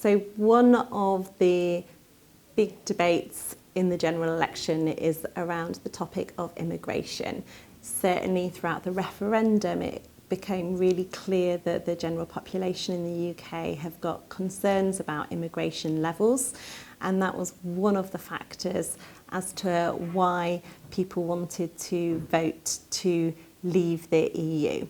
So one of the big debates in the general election is around the topic of immigration. Certainly throughout the referendum, it became really clear that the general population in the UK have got concerns about immigration levels, and that was one of the factors as to why people wanted to vote to leave the EU.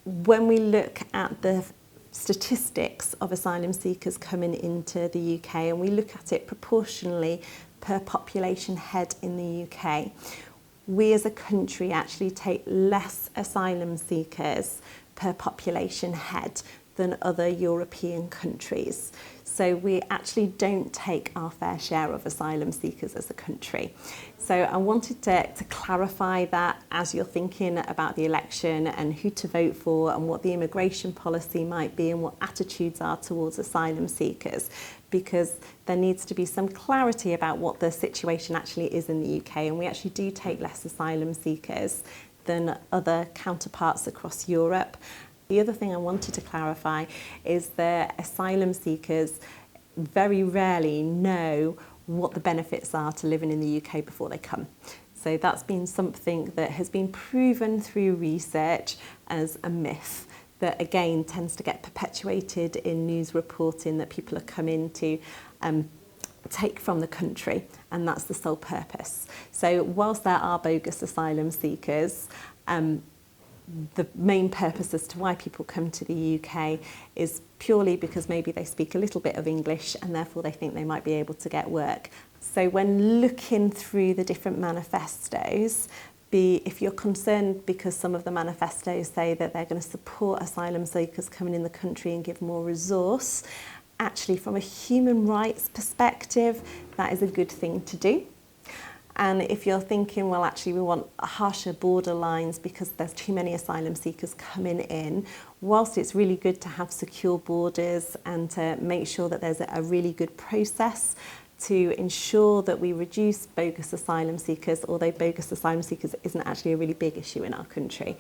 When we look at the statistics of asylum seekers coming into the UK and we look at it proportionally per population head in the UK, we as a country actually take less asylum seekers per population head than other European countries. So we actually don't take our fair share of asylum seekers as a country. So I wanted to clarify that as you're thinking about the election and who to vote for and what the immigration policy might be and what attitudes are towards asylum seekers, because there needs to be some clarity about what the situation actually is in the UK, and we actually do take less asylum seekers than other counterparts across Europe. The other thing I wanted to clarify is that asylum seekers very rarely know what the benefits are to living in the UK before they come. So that's been something that has been proven through research as a myth that again tends to get perpetuated in news reporting that people are coming to take from the country, and that's the sole purpose. So whilst there are bogus asylum seekers, the main purpose as to why people come to the UK is purely because maybe they speak a little bit of English and therefore they think they might be able to get work. So when looking through the different manifestos, if you're concerned because some of the manifestos say that they're going to support asylum seekers coming in the country and give more resource, actually from a human rights perspective, that is a good thing to do. And if you're thinking, well, actually we want harsher border lines because there's too many asylum seekers coming in, whilst it's really good to have secure borders and to make sure that there's a really good process to ensure that we reduce bogus asylum seekers, although bogus asylum seekers isn't actually a really big issue in our country.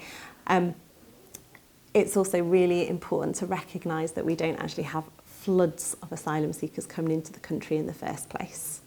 It's also really important to recognise that we don't actually have floods of asylum seekers coming into the country in the first place.